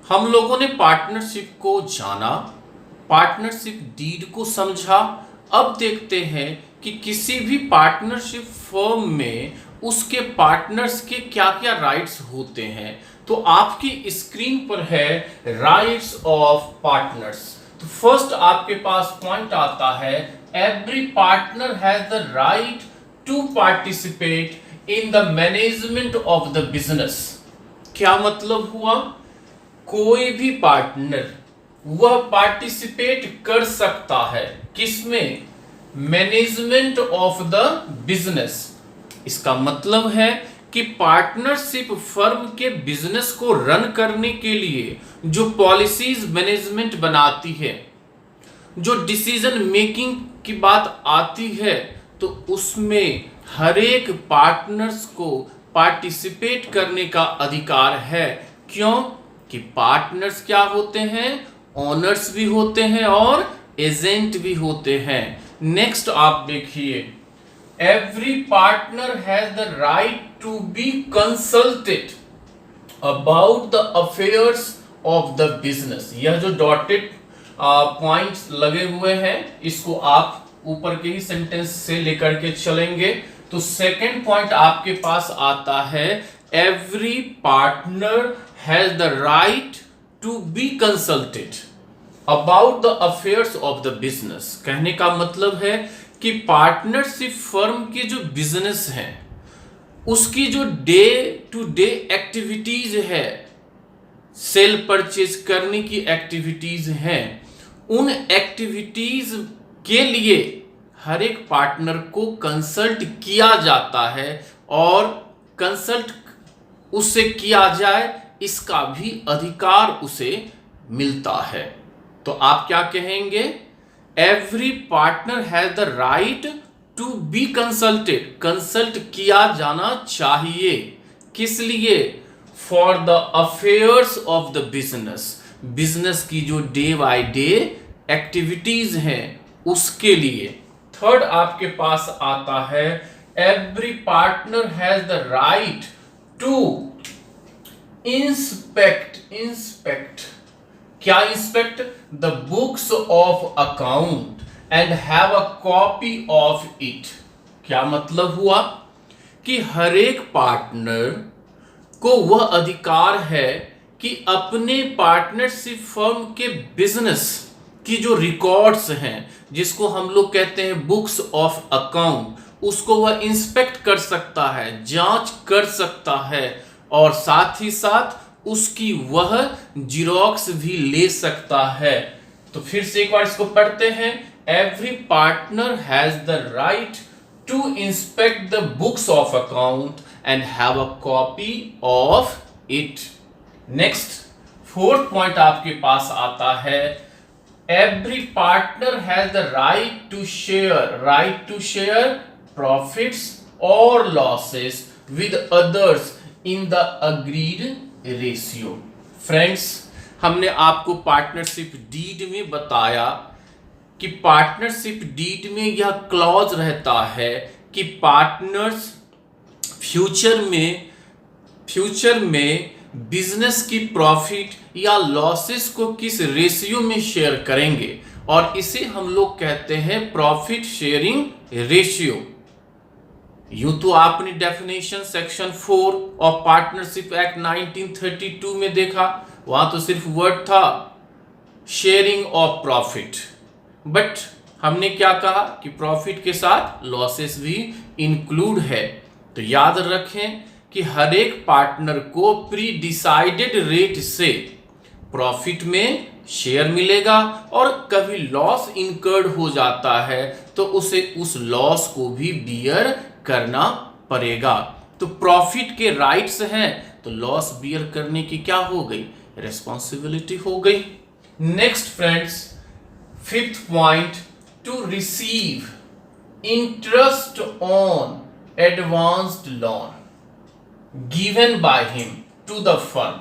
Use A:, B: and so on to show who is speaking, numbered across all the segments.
A: हम लोगों ने पार्टनरशिप को जाना, पार्टनरशिप डीड को समझा। अब देखते हैं कि किसी भी पार्टनरशिप फर्म में उसके पार्टनर्स के क्या क्या राइट्स होते हैं। तो आपकी स्क्रीन पर है राइट्स ऑफ पार्टनर्स। तो फर्स्ट आपके पास पॉइंट आता है, every partner has the right to participate in the management of the business. क्या मतलब हुआ? कोई भी पार्टनर वह पार्टिसिपेट कर सकता है किसमें? Management of the business. इसका मतलब है कि पार्टनरशिप फर्म के बिजनेस को रन करने के लिए जो पॉलिसीज मैनेजमेंट बनाती है, जो डिसीजन मेकिंग की बात आती है, तो उसमें हर एक पार्टनर्स को पार्टिसिपेट करने का अधिकार है। क्यों? कि पार्टनर्स क्या होते हैं? ओनर्स भी होते हैं और एजेंट भी होते हैं। नेक्स्ट आप देखिए, every partner has the right to be consulted about the affairs of the business. यह जो डॉटेड पॉइंट्स लगे हुए हैं, इसको आप ऊपर के ही सेंटेंस से लेकर के चलेंगे। तो सेकंड पॉइंट आपके पास आता है, every partner has the right to be consulted about the affairs of the business. कहने का मतलब है कि पार्टनरशिप फर्म के जो बिजनेस है, उसकी जो डे टू डे एक्टिविटीज है, सेल परचेज करने की एक्टिविटीज हैं, उन एक्टिविटीज के लिए हर एक पार्टनर को कंसल्ट किया जाता है, और कंसल्ट उससे किया जाए इसका भी अधिकार उसे मिलता है। तो आप क्या कहेंगे? Every partner has the right to be consulted. Consult किया जाना चाहिए। किस लिए? For the affairs of the business. Business की जो डे बाय डे एक्टिविटीज हैं उसके लिए। थर्ड आपके पास आता है, every partner has the right to inspect क्या inspect? The books of account and have a copy of it. क्या मतलब हुआ? कि हर एक पार्टनर को वह अधिकार है कि अपने पार्टनरशिप फर्म के बिजनेस की जो रिकॉर्ड्स हैं, जिसको हम लोग कहते हैं बुक्स ऑफ अकाउंट, उसको वह इंस्पेक्ट कर सकता है, जांच कर सकता है, और साथ ही साथ उसकी वह जीरोक्स भी ले सकता है। तो फिर से एक बार इसको पढ़ते हैं, every partner has the right to inspect the books of account and have a copy of it. Next fourth point आपके पास आता है, every partner has the right to share profits और losses with others in the agreed ratio. Friends, हमने आपको partnership deed में बताया कि पार्टनरशिप डीड में यह क्लॉज रहता है कि पार्टनर्स फ्यूचर में बिजनेस की प्रॉफिट या लॉसेस को किस रेशियो में शेयर करेंगे, और इसे हम लोग कहते हैं प्रॉफिट शेयरिंग रेशियो। यूं तो आपने definition section 4 of partnership Act 1932 में देखा, वहां तो सिर्फ वर्ड था शेयरिंग ऑफ प्रॉफिट, बट हमने क्या कहा कि प्रॉफिट के साथ लॉसेस भी इंक्लूड है। तो याद रखें कि हर एक पार्टनर को प्री डिसाइडेड रेट से प्रॉफिट में शेयर मिलेगा, और कभी लॉस इनकर्ड हो जाता है तो उसे उस लॉस को भी बियर करना पड़ेगा। तो प्रॉफिट के राइट्स हैं, तो लॉस बियर करने की क्या हो गई? रिस्पॉन्सिबिलिटी हो गई। Next friends, fifth point, to receive interest on advanced loan given by him to the firm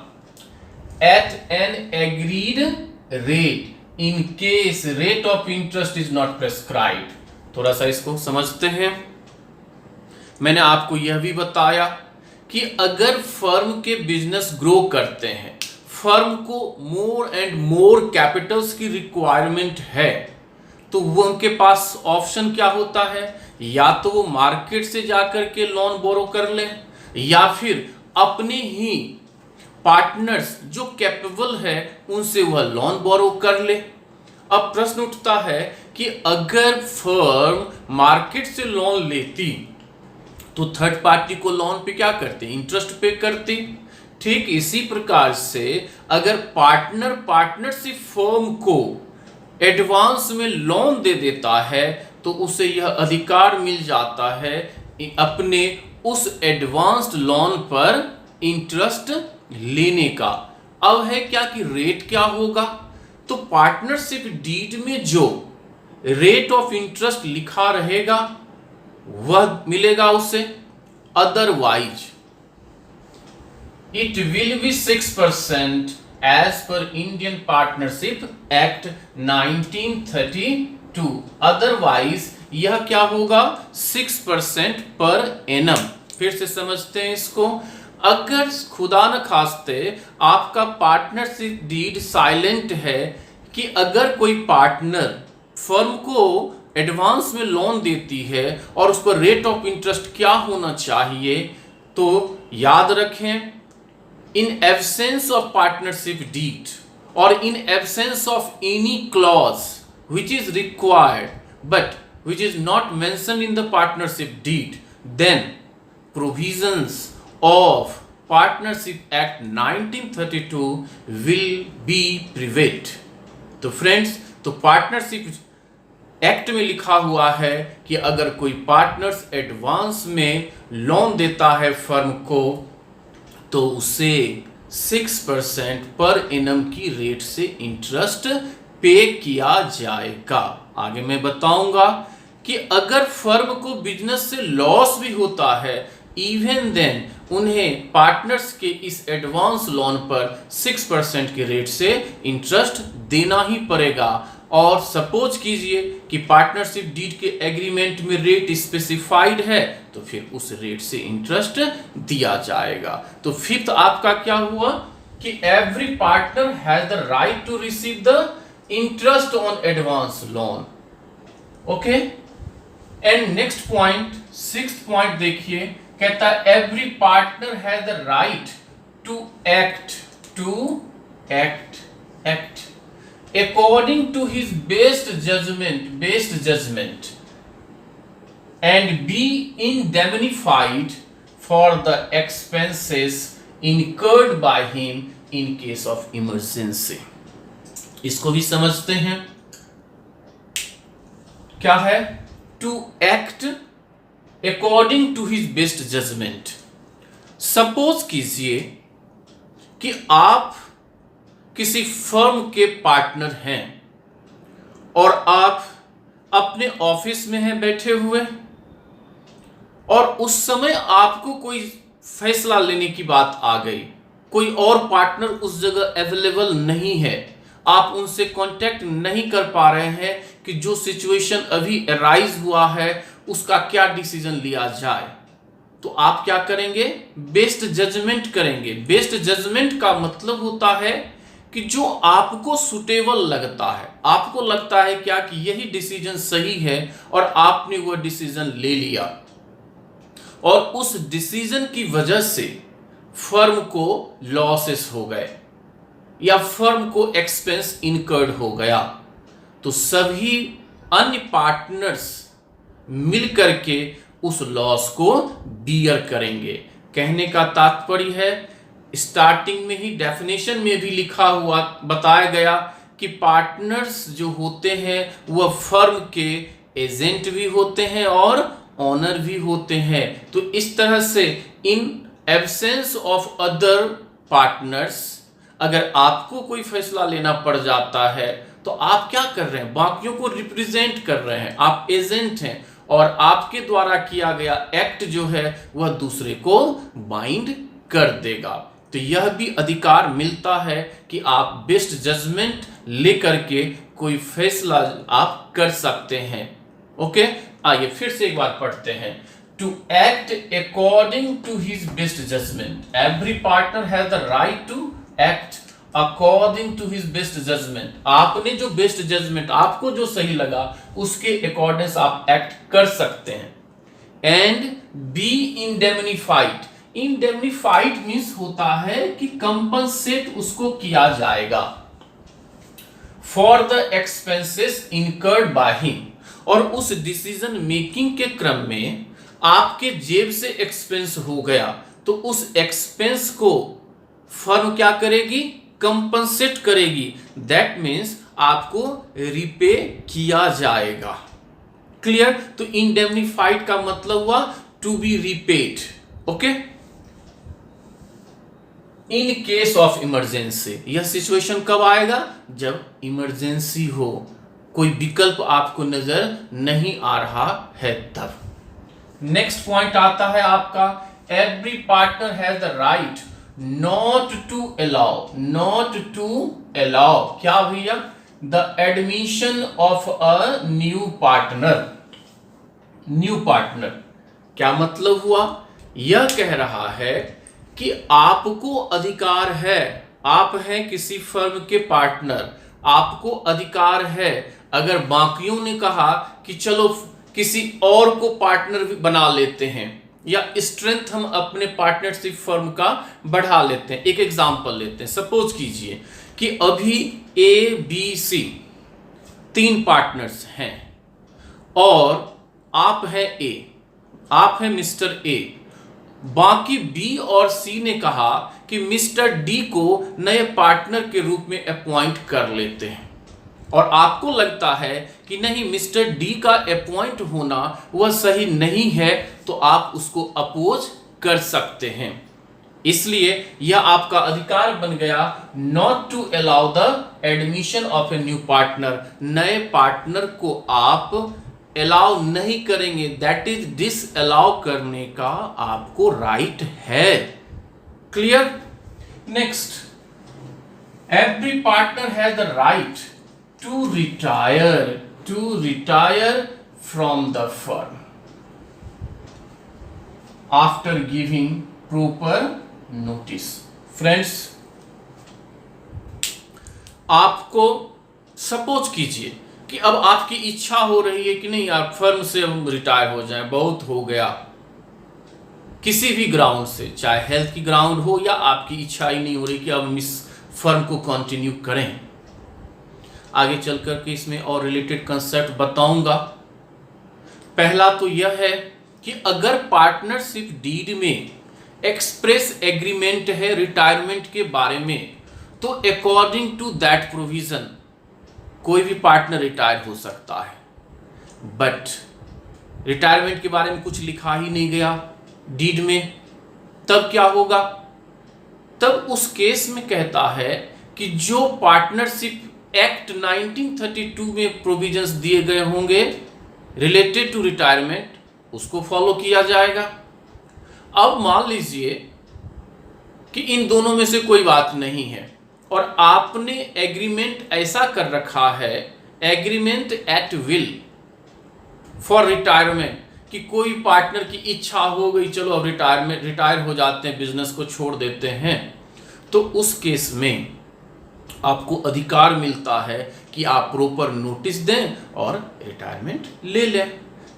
A: at an agreed rate in case rate of interest is not prescribed. थोड़ा सा इसको समझते हैं। मैंने आपको यह भी बताया कि अगर फर्म के बिजनेस ग्रो करते हैं, फर्म को मोर एंड मोर कैपिटल्स की रिक्वायरमेंट है, तो वो उनके पास ऑप्शन क्या होता है, या तो वो मार्केट से जाकर के लोन बोरो कर ले, या फिर अपने ही पार्टनर्स जो कैपेबल है उनसे वह लोन बोरो कर ले। अब प्रश्न उठता है कि अगर फर्म मार्केट से लोन लेती तो थर्ड पार्टी को लोन पे क्या करते, इंटरेस्ट पे करते। ठीक इसी प्रकार से अगर पार्टनरशिप फर्म को एडवांस में लोन दे देता है तो उसे यह अधिकार मिल जाता है अपने उस एडवांस्ड लोन पर इंटरेस्ट लेने का। अब है क्या कि रेट क्या होगा, तो पार्टनरशिप डीड में जो रेट ऑफ इंटरेस्ट लिखा रहेगा वह मिलेगा उसे, otherwise it will be 6% as per Indian Partnership Act 1932। Otherwise यह क्या होगा, 6% पर एनम। फिर से समझते हैं इसको। अगर खुदा न खास्ते आपका पार्टनरशिप डीड साइलेंट है कि अगर कोई पार्टनर फर्म को एडवांस में लोन देती है और उस पर रेट ऑफ इंटरेस्ट क्या होना चाहिए, तो याद रखें in absence of partnership deed और in absence of any clause which is required but which is not mentioned in the partnership deed, then provisions of Partnership Act 1932 will be prevailed। तो friends, तो partnership act में लिखा हुआ है कि अगर कोई पार्टनर्स एडवांस में लोन देता है फर्म को तो उसे 6% पर एनम की रेट से इंटरेस्ट पे किया जाएगा। आगे मैं बताऊंगा कि अगर फर्म को बिजनेस से लॉस भी होता है, इवन देन उन्हें पार्टनर्स के इस एडवांस लोन पर 6% के रेट से इंटरेस्ट देना ही पड़ेगा। और सपोज कीजिए कि पार्टनरशिप डीड के एग्रीमेंट में रेट स्पेसिफाइड है तो फिर उस रेट से इंटरेस्ट दिया जाएगा। तो फिफ्थ आपका क्या हुआ कि every partner has the right to receive the interest on advance loan. Okay, and next point, sixth point देखिए, कहता है every partner has the right to act according to his best judgment and be indemnified for the expenses incurred by him in case of emergency। इसको भी समझते हैं, क्या है, to act according to his best judgment। Suppose कीजिए कि आप किसी फर्म के पार्टनर हैं और आप अपने ऑफिस में हैं बैठे हुए, और उस समय आपको कोई फैसला लेने की बात आ गई, कोई और पार्टनर उस जगह अवेलेबल नहीं है, आप उनसे कांटेक्ट नहीं कर पा रहे हैं कि जो सिचुएशन अभी अराइज हुआ है उसका क्या डिसीजन लिया जाए, तो आप क्या करेंगे, बेस्ट जजमेंट करेंगे। बेस्ट जजमेंट का मतलब होता है कि जो आपको सुटेबल लगता है, आपको लगता है क्या कि यही डिसीजन सही है और आपने वह डिसीजन ले लिया, और उस डिसीजन की वजह से फर्म को लॉसेस हो गए या फर्म को एक्सपेंस इनकर्ड हो गया, तो सभी अन्य पार्टनर्स मिलकर के उस लॉस को बियर करेंगे। कहने का तात्पर्य है, स्टार्टिंग में ही डेफिनेशन में भी लिखा हुआ बताया गया कि पार्टनर्स जो होते हैं वह फर्म के एजेंट भी होते हैं और ऑनर भी होते हैं। तो इस तरह से इन एब्सेंस ऑफ अदर पार्टनर्स अगर आपको कोई फैसला लेना पड़ जाता है तो आप क्या कर रहे हैं, बाकियों को रिप्रेजेंट कर रहे हैं, आप एजेंट हैं, और आपके द्वारा किया गया एक्ट जो है वह दूसरे को बाइंड कर देगा। तो यह भी अधिकार मिलता है कि आप बेस्ट जजमेंट लेकर के कोई फैसला आप कर सकते हैं। ओके, आइए फिर से एक बार पढ़ते हैं। To act according to his best judgement, every partner has the right to act according to his best judgement, आपने जो बेस्ट जजमेंट, आपको जो सही लगा उसके अकॉर्डिंग आप एक्ट कर सकते हैं। And be indemnified, indemnified means होता है कि कंपनसेट उसको किया जाएगा for the expenses incurred by him, और उस डिसीजन मेकिंग के क्रम में आपके जेब से एक्सपेंस हो गया तो उस एक्सपेंस को फर्म क्या करेगी, कंपनसेट करेगी। दैट मीन्स आपको रिपे किया जाएगा। क्लियर? तो इंडेमनीफाइड का मतलब हुआ to be repaid. Okay, in case of emergency, यह सिचुएशन कब आएगा, जब इमरजेंसी हो, कोई विकल्प आपको नजर नहीं आ रहा है तब। नेक्स्ट पॉइंट आता है आपका, every partner has the right not to allow, not to allow क्या भैया, the admission of a new partner. New partner क्या मतलब हुआ, यह कह रहा है कि आपको अधिकार है, आप हैं किसी फर्म के पार्टनर, आपको अधिकार है, अगर बाकियों ने कहा कि चलो किसी और को पार्टनर भी बना लेते हैं या स्ट्रेंथ हम अपने पार्टनरशिप फर्म का बढ़ा लेते हैं। एक एग्जांपल लेते हैं, सपोज कीजिए कि अभी ए बी सी 3 पार्टनर्स हैं और आप हैं ए, आप हैं मिस्टर ए, बाकी बी और सी ने कहा कि मिस्टर डी को नए पार्टनर के रूप में अपॉइंट कर लेते हैं, और आपको लगता है कि नहीं मिस्टर डी का अपॉइंट होना वह सही नहीं है, तो आप उसको अपोज कर सकते हैं। इसलिए यह आपका अधिकार बन गया not to allow the admission of a new partner, नए पार्टनर को आप अलाउ नहीं करेंगे, दैट इज डिस अलाउ करने का आपको राइट है। Clear? Next, every partner has the right to retire from the firm after giving proper notice। Friends, आपको सपोज कीजिए कि अब आपकी इच्छा हो रही है कि नहीं यार फर्म से हम रिटायर हो जाएं, बहुत हो गया, किसी भी ग्राउंड से, चाहे हेल्थ की ग्राउंड हो या आपकी इच्छा ही नहीं हो रही कि अब हम इस फर्म को कंटिन्यू करें। आगे चल कर के इसमें और रिलेटेड कंसेप्ट बताऊंगा। पहला तो यह है कि अगर पार्टनरशिप डीड में एक्सप्रेस एग्रीमेंट है रिटायरमेंट के बारे में, तो अकॉर्डिंग टू दैट प्रोविजन कोई भी पार्टनर रिटायर हो सकता है, बट रिटायरमेंट के बारे में कुछ लिखा ही नहीं गया डीड में, तब क्या होगा, तब उस केस में कहता है कि जो पार्टनरशिप एक्ट 1932 में प्रोविजंस दिए गए होंगे रिलेटेड टू रिटायरमेंट, उसको फॉलो किया जाएगा। अब मान लीजिए कि इन दोनों में से कोई बात नहीं है और आपने एग्रीमेंट ऐसा कर रखा है, agreement at will for retirement, कि कोई पार्टनर की इच्छा हो गई चलो अब रिटायर हो जाते हैं, बिजनेस को छोड़ देते हैं, तो उस केस में आपको अधिकार मिलता है कि आप प्रॉपर नोटिस दें और रिटायरमेंट ले लें।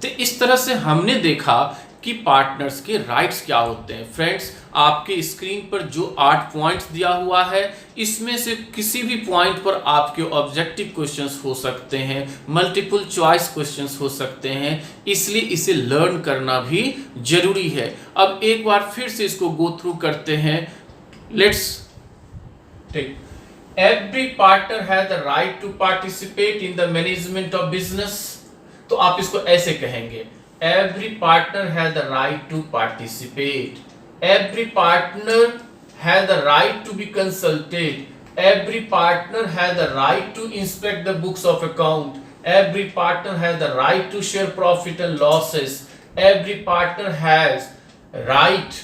A: तो इस तरह से हमने देखा कि पार्टनर्स के राइट्स क्या होते हैं। फ्रेंड्स, आपके स्क्रीन पर जो 8 पॉइंट्स दिया हुआ है, इसमें से किसी भी पॉइंट पर आपके ऑब्जेक्टिव क्वेश्चंस हो सकते हैं, मल्टीपल चॉइस क्वेश्चंस हो सकते हैं, इसलिए इसे लर्न करना भी जरूरी है। अब एक बार फिर से इसको गो थ्रू करते हैं। Let's take, every partner has the right to participate in the management of business. तो आप इसको ऐसे कहेंगे, every partner has the right to participate, every partner has the right to be consulted, every partner has the right to inspect the books of account, every partner has the right to share profit and losses, every partner has right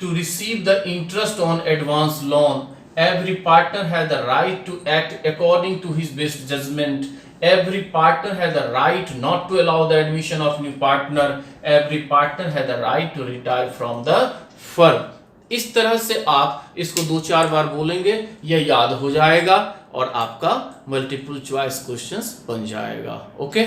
A: to receive the interest on advance loan, every partner has the right to act according to his best judgment, every partner has the right not to allow the admission of new partner, every partner has the right to retire from the firm। इस तरह से आप इसको 2-4 बार बोलेंगे, यह याद हो जाएगा और आपका मल्टीपल चॉइस क्वेश्चंस बन जाएगा। ओके।